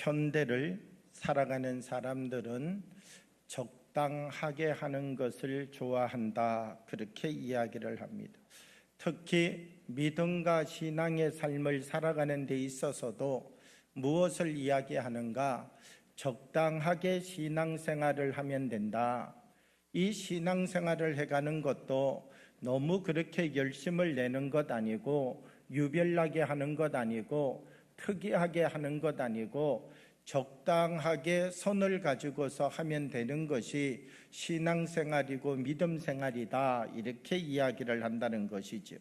현대를 살아가는 사람들은 적당하게 하는 것을 좋아한다, 그렇게 이야기를 합니다. 특히 믿음과 신앙의 삶을 살아가는 데 있어서도 무엇을 이야기하는가? 적당하게 신앙생활을 하면 된다. 이 신앙생활을 해가는 것도 너무 그렇게 열심을 내는 것 아니고, 유별나게 하는 것 아니고, 특이하게 하는 것 아니고, 적당하게 선을 가지고서 하면 되는 것이 신앙생활이고 믿음생활이다, 이렇게 이야기를 한다는 것이죠.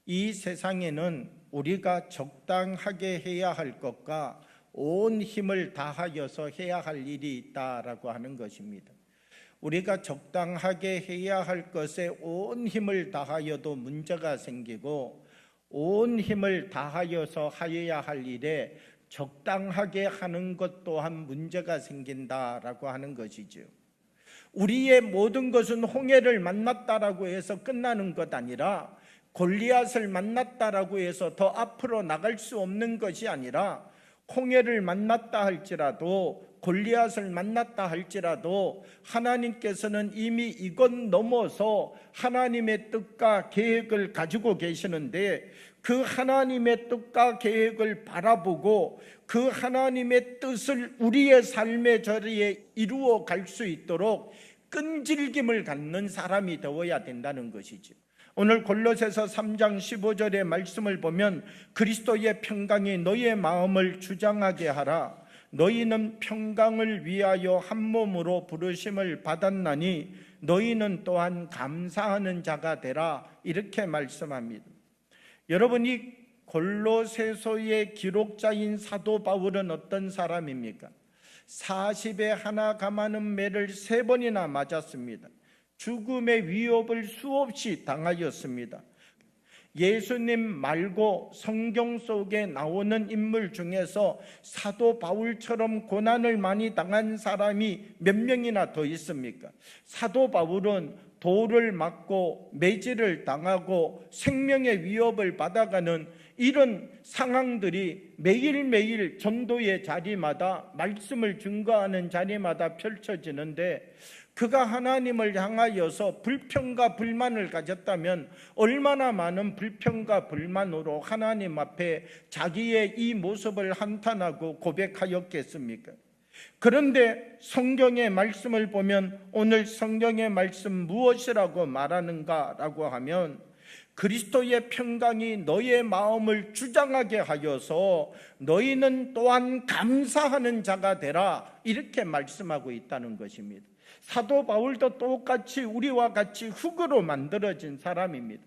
이 세상에는 우리가 적당하게 해야 할 것과 온 힘을 다하여서 해야 할 일이 있다라고 하는 것입니다. 우리가 적당하게 해야 할 것에 온 힘을 다하여도 문제가 생기고, 온 힘을 다하여서 하여야 할 일에 적당하게 하는 것 또한 문제가 생긴다라고 하는 것이죠. 우리의 모든 것은 홍해를 만났다라고 해서 끝나는 것 아니라, 골리앗을 만났다라고 해서 더 앞으로 나갈 수 없는 것이 아니라, 홍해를 만났다 할지라도, 골리앗을 만났다 할지라도 하나님께서는 이미 이것 넘어서 하나님의 뜻과 계획을 가지고 계시는데, 그 하나님의 뜻과 계획을 바라보고 그 하나님의 뜻을 우리의 삶의 자리에 이루어 갈 수 있도록 끈질김을 갖는 사람이 되어야 된다는 것이죠. 오늘 골로새서 3장 15절의 말씀을 보면, 그리스도의 평강이 너희의 마음을 주장하게 하라. 너희는 평강을 위하여 한 몸으로 부르심을 받았나니 너희는 또한 감사하는 자가 되라, 이렇게 말씀합니다. 여러분이 골로새서의 기록자인 사도 바울은 어떤 사람입니까? 40에 하나 감하는 매를 3번이나 맞았습니다. 죽음의 위협을 수없이 당하였습니다. 예수님 말고 성경 속에 나오는 인물 중에서 사도 바울처럼 고난을 많이 당한 사람이 몇 명이나 더 있습니까? 사도 바울은 돌을 맞고 매질을 당하고 생명의 위협을 받아가는 이런 상황들이 매일매일 전도의 자리마다, 말씀을 증거하는 자리마다 펼쳐지는데, 그가 하나님을 향하여서 불평과 불만을 가졌다면 얼마나 많은 불평과 불만으로 하나님 앞에 자기의 이 모습을 한탄하고 고백하였겠습니까? 그런데 성경의 말씀을 보면, 오늘 성경의 말씀 무엇이라고 말하는가라고 하면, 그리스도의 평강이 너희의 마음을 주장하게 하여서 너희는 또한 감사하는 자가 되라, 이렇게 말씀하고 있다는 것입니다. 사도 바울도 똑같이 우리와 같이 흙으로 만들어진 사람입니다.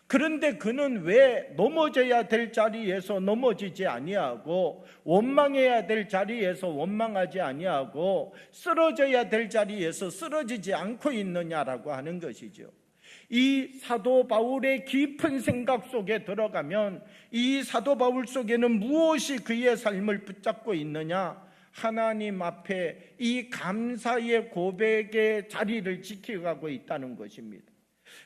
그런데 그는 왜 넘어져야 될 자리에서 넘어지지 아니하고, 원망해야 될 자리에서 원망하지 아니하고, 쓰러져야 될 자리에서 쓰러지지 않고 있느냐라고 하는 것이죠. 이 사도 바울의 깊은 생각 속에 들어가면, 이 사도 바울 속에는 무엇이 그의 삶을 붙잡고 있느냐? 하나님 앞에 이 감사의 고백의 자리를 지켜가고 있다는 것입니다.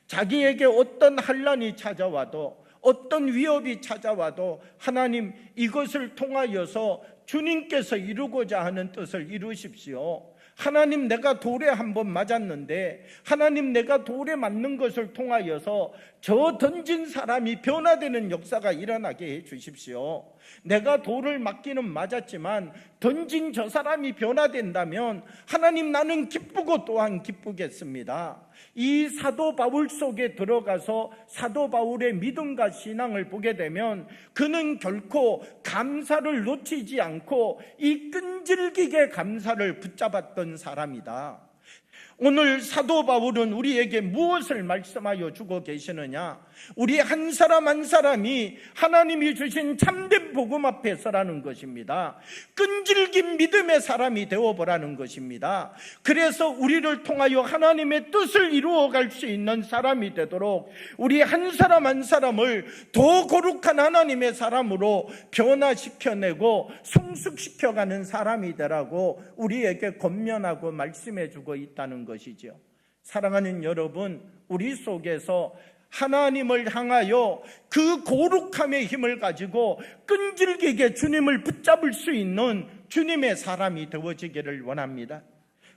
자기에게 어떤 환난이 찾아와도, 어떤 위협이 찾아와도, 하나님, 이것을 통하여서 주님께서 이루고자 하는 뜻을 이루십시오. 하나님, 내가 돌에 한번 맞았는데, 하나님, 내가 돌에 맞는 것을 통하여서 저 던진 사람이 변화되는 역사가 일어나게 해 주십시오. 내가 돌을 맞기는 맞았지만 던진 저 사람이 변화된다면 하나님, 나는 기쁘고 또한 기쁘겠습니다. 이 사도 바울 속에 들어가서 사도 바울의 믿음과 신앙을 보게 되면, 그는 결코 감사를 놓치지 않고 이 끈질기게 감사를 붙잡았던 사람이다. 오늘 사도 바울은 우리에게 무엇을 말씀하여 주고 계시느냐? 우리 한 사람 한 사람이 하나님이 주신 참된 복음 앞에 서라는 것입니다. 끈질긴 믿음의 사람이 되어보라는 것입니다. 그래서 우리를 통하여 하나님의 뜻을 이루어갈 수 있는 사람이 되도록 우리 한 사람 한 사람을 더 거룩한 하나님의 사람으로 변화시켜내고 성숙시켜가는 사람이 되라고 우리에게 권면하고 말씀해주고 있다는 것이죠. 사랑하는 여러분, 우리 속에서 하나님을 향하여 그 거룩함의 힘을 가지고 끈질기게 주님을 붙잡을 수 있는 주님의 사람이 되어지기를 원합니다.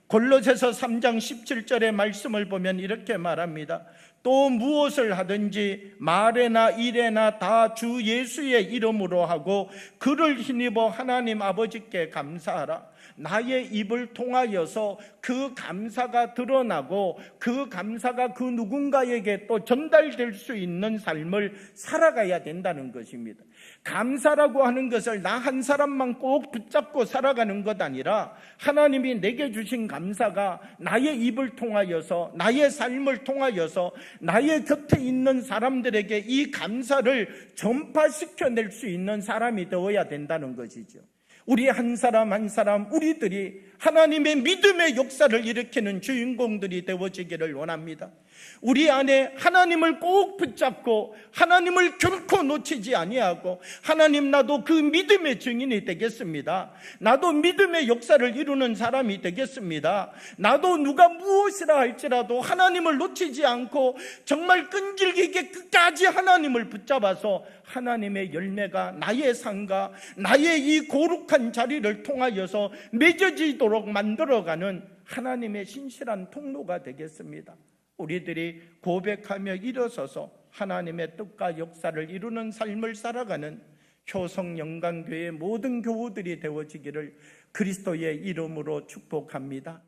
골로새서 3장 17절의 말씀을 보면 이렇게 말합니다. 또 무엇을 하든지 말에나 일에나 다 주 예수의 이름으로 하고 그를 힘입어 하나님 아버지께 감사하라. 나의 입을 통하여서 그 감사가 드러나고 그 감사가 그 누군가에게 또 전달될 수 있는 삶을 살아가야 된다는 것입니다. 감사라고 하는 것을 나 한 사람만 꼭 붙잡고 살아가는 것 아니라 하나님이 내게 주신 감사가 나의 입을 통하여서, 나의 삶을 통하여서 나의 곁에 있는 사람들에게 이 감사를 전파시켜낼 수 있는 사람이 되어야 된다는 것이죠. 우리 한 사람 한 사람, 우리들이 하나님의 믿음의 역사를 일으키는 주인공들이 되어지기를 원합니다. 우리 안에 하나님을 꼭 붙잡고 하나님을 결코 놓치지 아니하고, 하나님, 나도 그 믿음의 증인이 되겠습니다. 나도 믿음의 역사를 이루는 사람이 되겠습니다. 나도 누가 무엇이라 할지라도 하나님을 놓치지 않고 정말 끈질기게 끝까지 하나님을 붙잡아서 하나님의 열매가 나의 삶과 나의 이 거룩한 자리를 통하여서 맺어지도록 만들어가는 하나님의 신실한 통로가 되겠습니다. 우리들이 고백하며 일어서서 하나님의 뜻과 역사를 이루는 삶을 살아가는 효성영광교회의 모든 교우들이 되어지기를 그리스도의 이름으로 축복합니다.